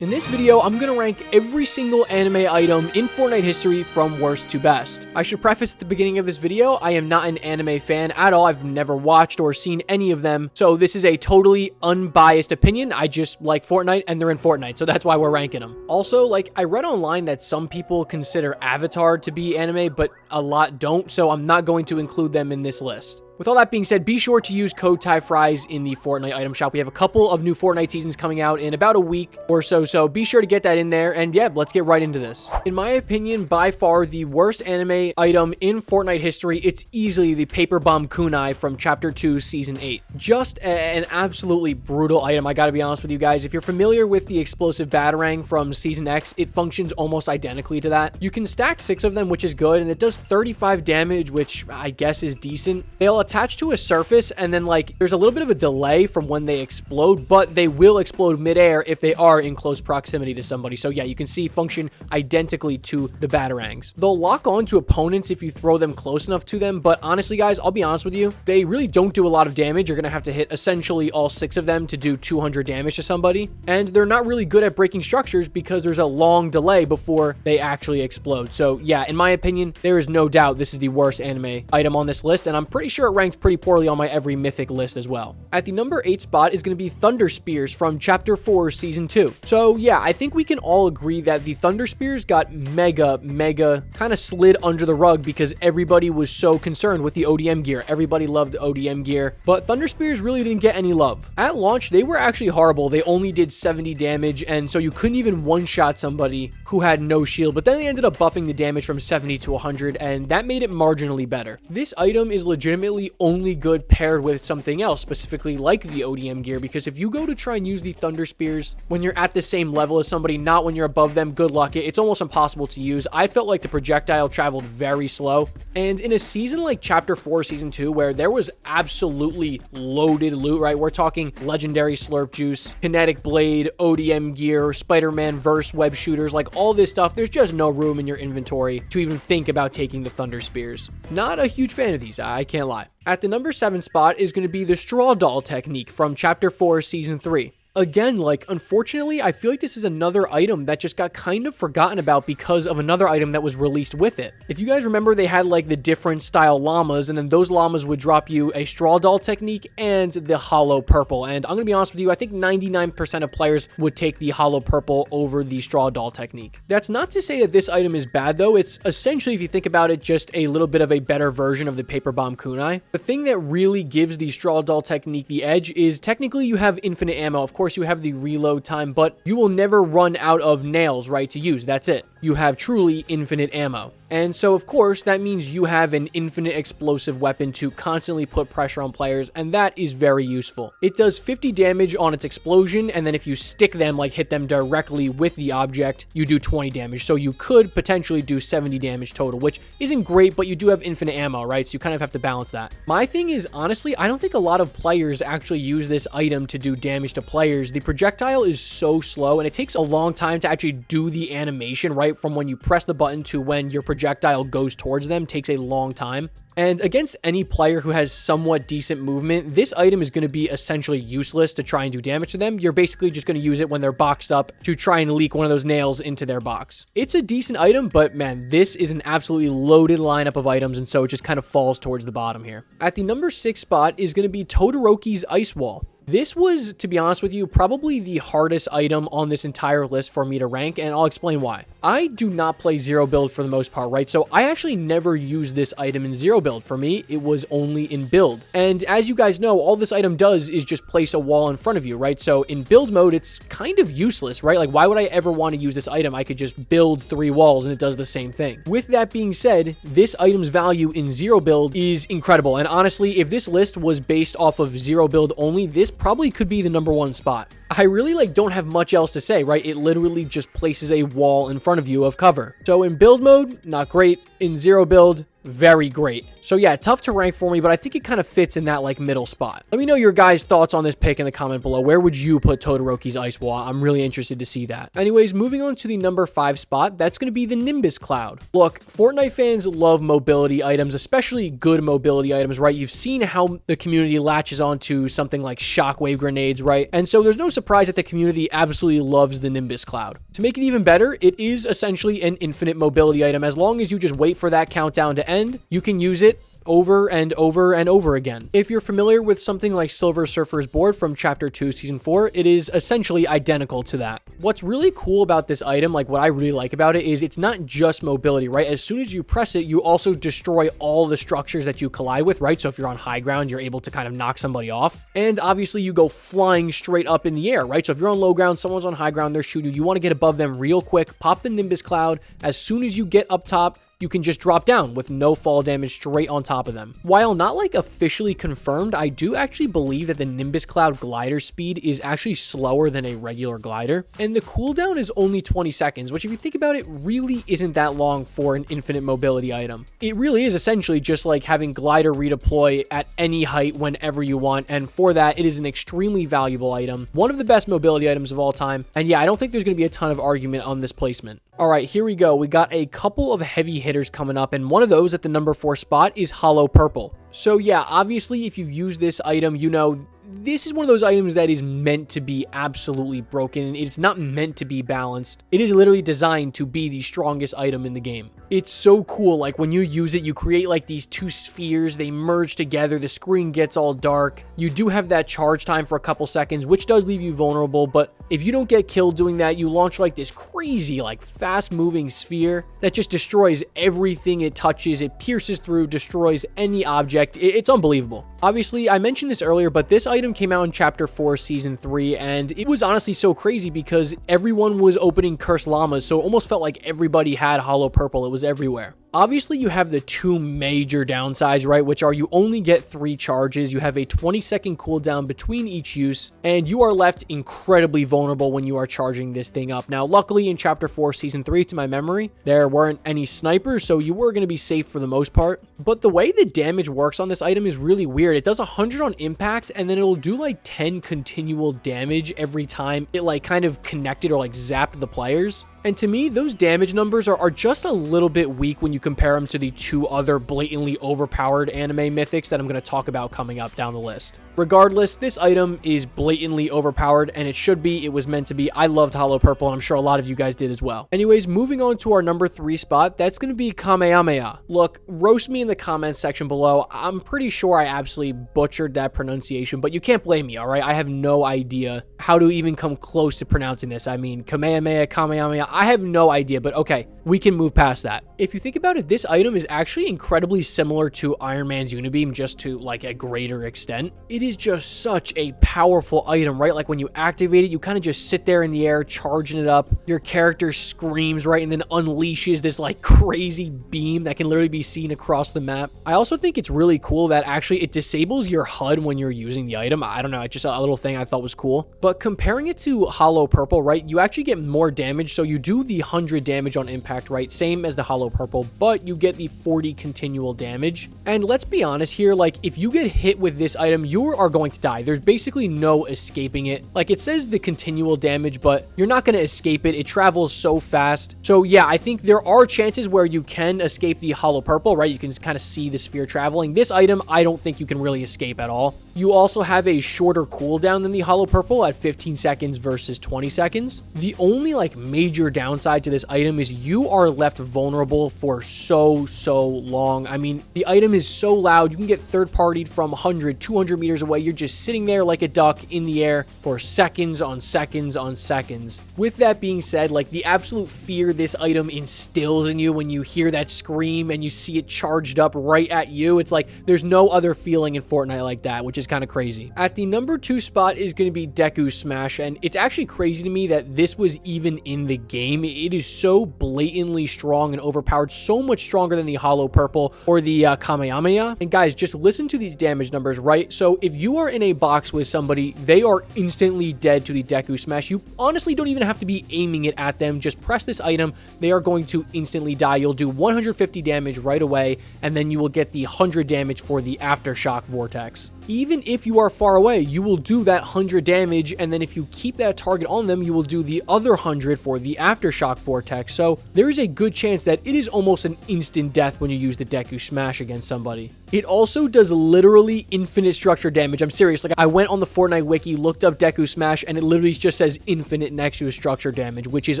In this video, I'm going to rank every single anime item in Fortnite history from worst to best. I should preface at the beginning of this video, I am not an anime fan at all. I've never watched or seen any of them, so this is a totally unbiased opinion. I just like Fortnite and they're in Fortnite, so that's why we're ranking them. Also, I read online that some people consider Avatar to be anime, but a lot don't, so I'm not going to include them in this list. With all that being said, be sure to use code TYFRYZ in the Fortnite item shop. We have a couple of new Fortnite seasons coming out in about a week or so, so be sure to get that in there. And yeah, let's get right into this. In my opinion, by far the worst anime item in Fortnite history, it's easily the Paper Bomb Kunai from Chapter 2, Season 8. Just an absolutely brutal item, I gotta be honest with you guys. If you're familiar with the explosive Batarang from Season X, it functions almost identically to that. You can stack 6 of them, which is good, and it does 35 damage, which I guess is decent. They'll attach to a surface, and then there's a little bit of a delay from when they explode, but they will explode midair if they are in close proximity to somebody. So yeah, you can see function identically to the Batarangs. They'll lock on to opponents if you throw them close enough to them, but honestly guys, I'll be honest with you, they really don't do a lot of damage. You're gonna have to hit essentially all 6 of them to do 200 damage to somebody, and they're not really good at breaking structures because there's a long delay before they actually explode. So yeah, in my opinion, there is no doubt this is the worst anime item on this list, and I'm pretty sure it ranked pretty poorly on my every mythic list as well. At the number 8 spot is going to be Thunder Spears from Chapter 4 Season 2. So yeah, I think we can all agree that the Thunder Spears got mega kind of slid under the rug because everybody was so concerned with the ODM gear. Everybody loved ODM gear, but Thunder Spears really didn't get any love. At launch, they were actually horrible. They only did 70 damage, and so you couldn't even one-shot somebody who had no shield, but then they ended up buffing the damage from 70 to 100, and that made it marginally better. This item is legitimately only good paired with something else, specifically like the ODM gear, because if you go to try and use the Thunder Spears when you're at the same level as somebody, not when you're above them, good luck. It's almost impossible to use. I felt like the projectile traveled very slow, and in a season like Chapter 4 Season 2, where there was absolutely loaded loot, right? We're talking legendary slurp juice, kinetic blade, ODM gear, Spider-Man verse web shooters, all this stuff. There's just no room in your inventory to even think about taking the Thunder Spears. Not a huge fan of these, I can't lie. At the number 7 spot is going to be the Straw Doll technique from Chapter 4 Season 3. Again, unfortunately, I feel like this is another item that just got kind of forgotten about because of another item that was released with it. If you guys remember, they had the different style llamas, and then those llamas would drop you a Straw Doll technique and the Hollow Purple. And I'm going to be honest with you, I think 99% of players would take the Hollow Purple over the Straw Doll technique. That's not to say that this item is bad, though. It's essentially, if you think about it, just a little bit of a better version of the Paper Bomb Kunai. The thing that really gives the Straw Doll technique the edge is technically you have infinite ammo. Of course, you have the reload time, but you will never run out of nails, right, to use. That's it. You have truly infinite ammo. And so, of course, that means you have an infinite explosive weapon to constantly put pressure on players, and that is very useful. It does 50 damage on its explosion, and then if you stick them, hit them directly with the object, you do 20 damage. So you could potentially do 70 damage total, which isn't great, but you do have infinite ammo, right? So you kind of have to balance that. My thing is, honestly, I don't think a lot of players actually use this item to do damage to players. The projectile is so slow, and it takes a long time to actually do the animation, right? From when you press the button to when your projectile goes towards them takes a long time. And against any player who has somewhat decent movement, this item is going to be essentially useless to try and do damage to them. You're basically just going to use it when they're boxed up to try and leak one of those nails into their box. It's a decent item, but man, this is an absolutely loaded lineup of items, and so it just kind of falls towards the bottom here. At the number 6 spot is going to be Todoroki's Ice Wall. This was, to be honest with you, probably the hardest item on this entire list for me to rank, and I'll explain why. I do not play zero build for the most part, right? So I actually never used this item in zero build. For me, it was only in build. And as you guys know, all this item does is just place a wall in front of you, right? So in build mode, it's kind of useless, right? Why would I ever want to use this item? I could just build 3 walls and it does the same thing. With that being said, this item's value in zero build is incredible. And honestly, if this list was based off of zero build only, this probably could be the number 1 spot. I really don't have much else to say, right? It literally just places a wall in front of you of cover. So in build mode, not great. In zero build, very great. So yeah, tough to rank for me, but I think it kind of fits in that like middle spot. Let me know your guys' thoughts on this pick in the comment below. Where would you put Todoroki's Ice Wall? I'm really interested to see that. Anyways, moving on to the number 5 spot, that's going to be the Nimbus Cloud. Look, Fortnite fans love mobility items, especially good mobility items, right? You've seen how the community latches onto something like shockwave grenades, right? And so there's no surprise that the community absolutely loves the Nimbus Cloud. To make it even better, it is essentially an infinite mobility item. As long as you just wait for that countdown to end, you can use it over and over and over again. If you're familiar with something like Silver Surfer's board from Chapter 2, Season 4, it is essentially identical to that. What's really cool about this item, like what I really like about it, is it's not just mobility, right? As soon as you press it, you also destroy all the structures that you collide with, right? So if you're on high ground, you're able to kind of knock somebody off. And obviously you go flying straight up in the air, right? So if you're on low ground, someone's on high ground, they're shooting, you want to get above them real quick, pop the Nimbus Cloud. As soon as you get up top, you can just drop down with no fall damage straight on top of them. While not like officially confirmed, I do actually believe that the Nimbus Cloud glider speed is actually slower than a regular glider. And the cooldown is only 20 seconds, which if you think about it, really isn't that long for an infinite mobility item. It really is essentially just like having glider redeploy at any height whenever you want. And for that, it is an extremely valuable item. One of the best mobility items of all time. And yeah, I don't think there's going to be a ton of argument on this placement. All right, here we go. We got a couple of heavy hitters coming up, and one of those at the number 4 spot is Hollow Purple. So yeah, obviously, if you've used this item, you know this is one of those items that is meant to be absolutely broken. It's not meant to be balanced. It is literally designed to be the strongest item in the game. It's so cool. Like when you use it, you create like these two spheres. They merge together. The screen gets all dark. You do have that charge time for a couple seconds, which does leave you vulnerable. But if you don't get killed doing that, you launch like this crazy, like fast moving sphere that just destroys everything it touches. It pierces through, destroys any object. It's unbelievable. Obviously, I mentioned this earlier, but this item came out in Chapter 4, Season 3, and it was honestly so crazy because everyone was opening Cursed Llamas, so it almost felt like everybody had Hollow Purple. It was everywhere. Obviously, you have the two major downsides, right? Which are you only get 3 charges, you have a 20-second cooldown between each use, and you are left incredibly vulnerable when you are charging this thing up. Now, luckily in Chapter 4, Season 3, to my memory, there weren't any snipers, so you were going to be safe for the most part. But the way the damage works on this item is really weird. It does 100 on impact, and then it'll do like 10 continual damage every time it like kind of connected or like zapped the players. And to me, those damage numbers are just a little bit weak when you compare them to the 2 other blatantly overpowered anime mythics that I'm going to talk about coming up down the list. Regardless, this item is blatantly overpowered, and it should be. It was meant to be. I loved Hollow Purple, and I'm sure a lot of you guys did as well. Anyways, moving on to our number 3 spot, that's going to be Kamehameha. Look, roast me in the comments section below. I'm pretty sure I absolutely butchered that pronunciation, but you can't blame me, all right? I have no idea how to even come close to pronouncing this. I mean, Kamehameha, I have no idea, but okay, we can move past that. If you think about it, this item is actually incredibly similar to Iron Man's Unibeam, just to like a greater extent. It is just such a powerful item, right? Like when you activate it, you kind of just sit there in the air, charging it up. Your character screams, right? And then unleashes this like crazy beam that can literally be seen across the map. I also think it's really cool that actually it disables your HUD when you're using the item. I don't know, it's just a little thing I thought was cool. But comparing it to Hollow Purple, right? You actually get more damage, so you do the 100 damage on impact, right? Same as the Hollow Purple, but you get the 40 continual damage. And let's be honest here, like if you get hit with this item, you are going to die. There's basically no escaping it. Like it says the continual damage, but you're not going to escape it. It travels so fast. So yeah, I think there are chances where you can escape the Hollow Purple, right? You can kind of see the sphere traveling. This item, I don't think you can really escape at all. You also have a shorter cooldown than the Hollow Purple at 15 seconds versus 20 seconds. The only like major downside to this item is you are left vulnerable for so long. I mean, the item is so loud. You can get third-partied from 100, 200 meters away. You're just sitting there like a duck in the air for seconds on seconds on seconds. With that being said, like the absolute fear this item instills in you when you hear that scream and you see it charged up right at you, it's like there's no other feeling in Fortnite like that, which is kind of crazy. At the number 2 spot is going to be Deku Smash, and it's actually crazy to me that this was even in the game game. It is so blatantly strong and overpowered, so much stronger than the Hollow Purple or the Kamehameha. And guys, just listen to these damage numbers, right? So if you are in a box with somebody, they are instantly dead to the Deku Smash. You honestly don't even have to be aiming it at them. Just press this item. They are going to instantly die. You'll do 150 damage right away, and then you will get the 100 damage for the Aftershock Vortex. Even if you are far away, you will do that 100 damage, and then if you keep that target on them, you will do the other 100 for the Aftershock Vortex. So there is a good chance that it is almost an instant death when you use the Deku Smash against somebody. It also does literally infinite structure damage. I'm serious. Like, I went on the Fortnite wiki, looked up Deku Smash, and it literally just says infinite next to structure damage, which is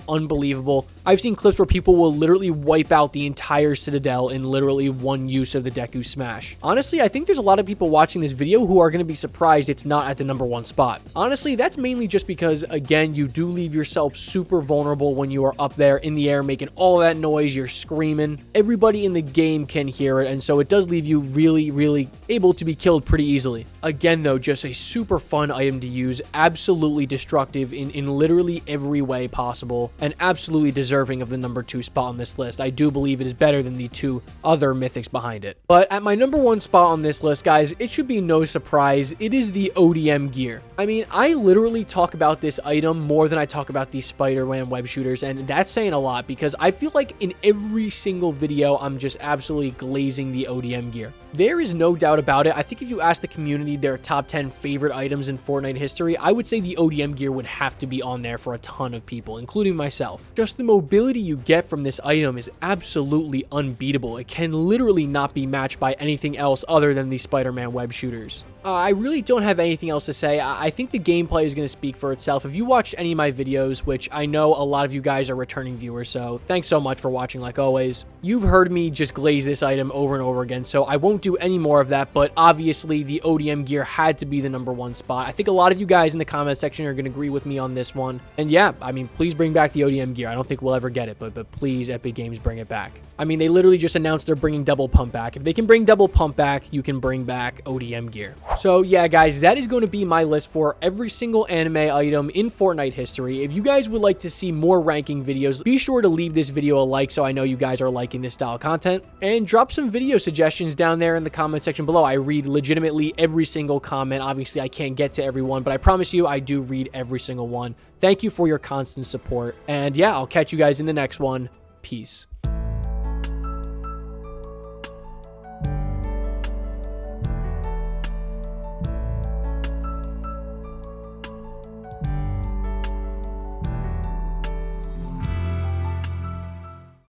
unbelievable. I've seen clips where people will literally wipe out the entire Citadel in literally one use of the Deku Smash. Honestly, I think there's a lot of people watching this video who are going to be surprised it's not at the #1 spot. Honestly, that's mainly just because, again, you do leave yourself super vulnerable when you are up there in the air making all that noise, you're screaming. Everybody in the game can hear it, and so it does leave you really able to be killed pretty easily. Again, though, just a super fun item to use, absolutely destructive in literally every way possible, and absolutely deserving of the #2 spot on this list. I do believe it is better than the 2 other mythics behind it. But at my #1 spot on this list, guys, it should be no surprise, it is the ODM gear. I mean, I literally talk about this item more than I talk about these Spider-Man web shooters, and that's saying a lot because I feel like in every single video, I'm just absolutely glazing the ODM gear. There is no doubt about it. I think if you ask the community their top 10 favorite items in Fortnite history, I would say the ODM gear would have to be on there for a ton of people, including myself. Just the mobility you get from this item is absolutely unbeatable. It can literally not be matched by anything else other than the Spider-Man web shooters. I really don't have anything else to say. I think the gameplay is going to speak for itself. If you watched any of my videos, which I know a lot of you guys are returning viewers, so thanks so much for watching like always. You've heard me just glaze this item over and over again, so I won't do any more of that, but obviously the ODM gear had to be the #1 spot. I think a lot of you guys in the comment section are going to agree with me on this one. And yeah, I mean, please bring back the ODM gear. I don't think we'll ever get it, but please, Epic Games, bring it back. I mean, they literally just announced they're bringing double pump back. If they can bring double pump back, you can bring back ODM gear. So yeah, guys, that is going to be my list for every single anime item in Fortnite history. If you guys would like to see more ranking videos, be sure to leave this video a like so I know you guys are liking this style of content, and drop some video suggestions down there in the comment section below. I read legitimately every single comment. Obviously, I can't get to everyone, but I promise you I do read every single one. Thank you for your constant support, and yeah, I'll catch you guys in the next one. Peace.